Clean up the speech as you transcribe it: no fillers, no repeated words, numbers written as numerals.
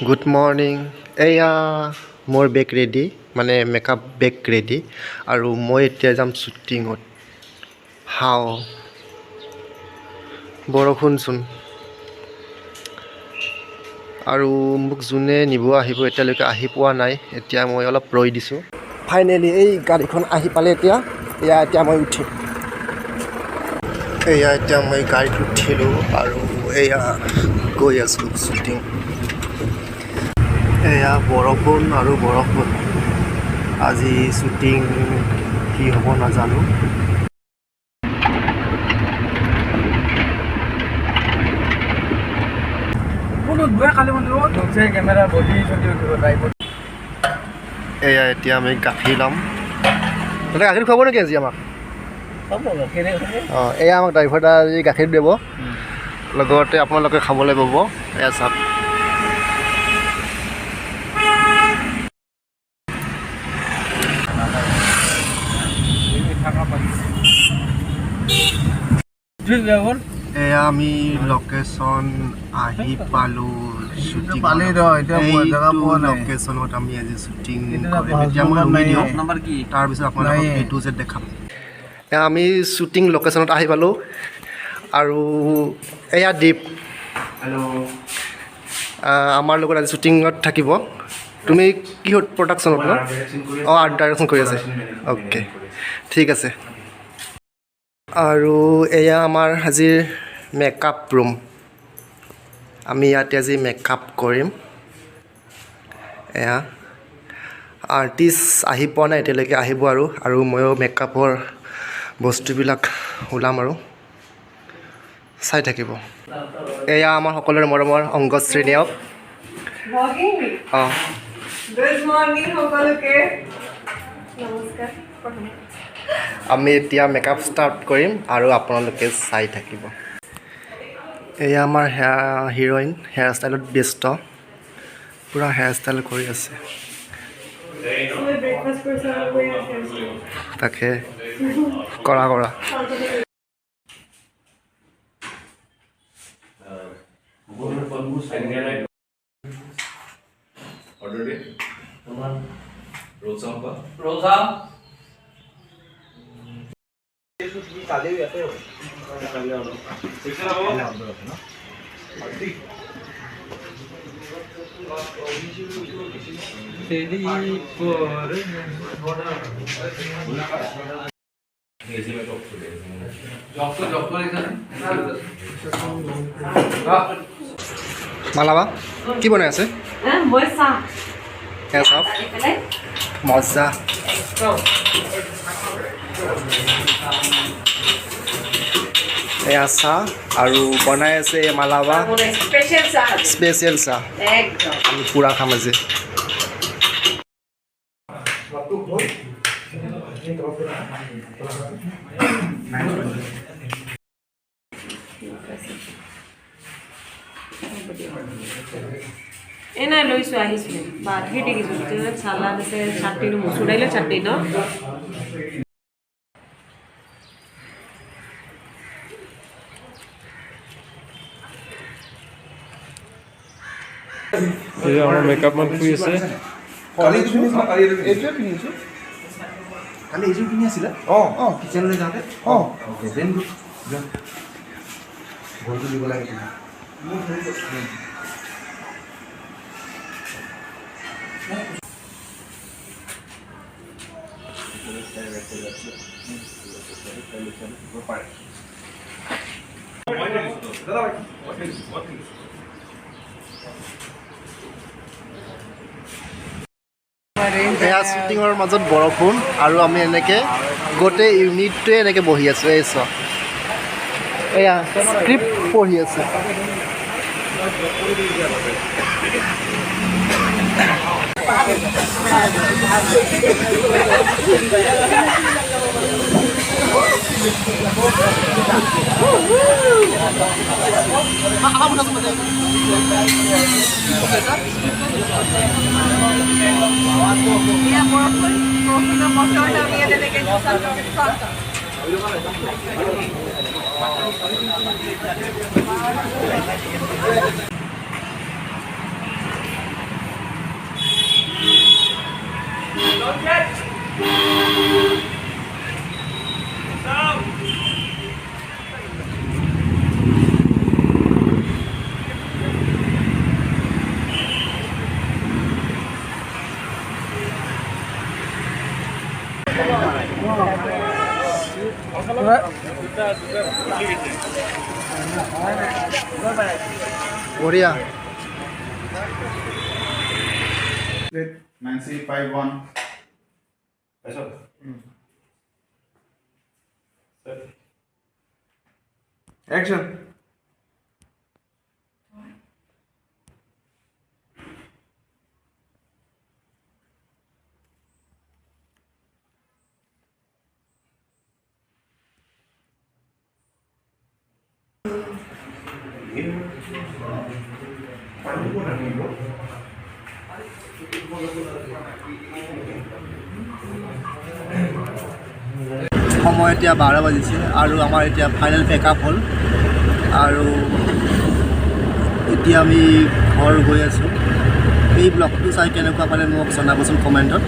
Good morning. এয়া মোৰ বেগ ready মানে মেকআপ বেগ ৰেডি আৰু মই এতিয়া যাম শ্বুটিঙত। হাও বৰষুণচোন আৰু মোক যোনে নিব আহিব এতিয়ালৈকে আহি পোৱা নাই। এতিয়া মই অলপ ৰৈ দিছোঁ। ফাইনেলি এই গাড়ীখন আহি পালে এতিয়া মই উঠিম। এতিয়া মই গাড়ীত উঠিলোঁ আৰু এয়া গৈ আছোঁ শ্বুটিং। এয়া বৰষুণ আৰু বৰষুণ। আজি শ্বুটিং কি হ'ব নাজানো। এয়া এতিয়া আমি গাখীৰ ল'ম। তাতে গাখীৰ খুৱাব নেকি আজি আমাক? অঁ, এয়া আমাক ড্ৰাইভাৰটা আজি গাখীৰ দিব, লগতে আপোনালোকে খাবলৈ পাব। এয়া চাওক। এয়া আমি লোকেশ্যন আহি পালোঁ। লোকেশ্যনত আমি আজি শ্বুটিং কৰিম। এতিয়া মই ৰুমি দিওঁ, তাৰপিছত আপোনালোকক এইটো যে দেখাম। এয়া আমি শ্বুটিং লোকেশ্যনত আহি পালোঁ আৰু এয়া দীপ আমাৰ লগত আজি শ্বুটিঙত থাকিব। তুমি কিহত প্ৰডাকশ্যনত ন? অঁ, আৰ্ট ডাইৰেকশ্যন কৰি আছে। অ'কে, ঠিক আছে। আৰু এয়া আমাৰ আজিৰ মেকআপ ৰুম। আমি ইয়াতে আজি মেকআপ কৰিম। এয়া আৰ্টিষ্ট আহি পোৱা নাই এতিয়ালৈকে, আহিব আৰু ময়ো মেকআপৰ বস্তুবিলাক ওলাম আৰু চাই থাকিব। এয়া আমাৰ সকলোৰে মৰমৰ অংগশ্ৰী নেওগ। অঁ, গুড মৰ্ণিং সকলোকে। নমস্কাৰ। আমি এতিয়া মেকআপ ষ্টাৰ্ট কৰিম আৰু আপোনালোকে চাই থাকিব। এয়া আমাৰ হিৰইন হেয়াৰ ষ্টাইলত ব্যস্ত, পূৰা হেয়াৰ ষ্টাইল কৰি আছে। তাকে কৰা মালাবা কি বনাই আছে? চাওক মজা। এয়া চাহ আৰু বনাই আছে মালাবা স্পেচিয়েল চাহ। আমি পূৰা খাম আজি। নাই লৈছোঁ, আহিছিলে বা ধেৰ দেখিছোঁ। চালাড আছে, চাটনিটো মচুৰ দাইলৰ চাটনি ন? আমাৰ মেকআপ মান শুই আছে। কালি এইযোৰ পিন্ধি আছিলে। অঁ, কিচেনলৈ যাওঁতে। অঁ, ভেন গুড। ভৰিটো দিব লাগে। এয়া শ্বুটিঙৰ মাজত বৰষুণ আৰু আমি এনেকৈ গোটেই ইউনিটটোৱে এনেকৈ বহি আছোঁ। এই চোৱা, এয়া স্ক্ৰিপ্ট পঢ়ি আছে। বঢ়িয়া 9651 Action. সময় এতিয়া 12 বাজিছে আৰু আমাৰ এতিয়া ফাইনেল পেকআপ হ'ল আৰু এতিয়া আমি ঘৰ গৈ আছোঁ এই ব্লগটো চাই কেনেকুৱা পালে মোক জনাবচোন কমেণ্টত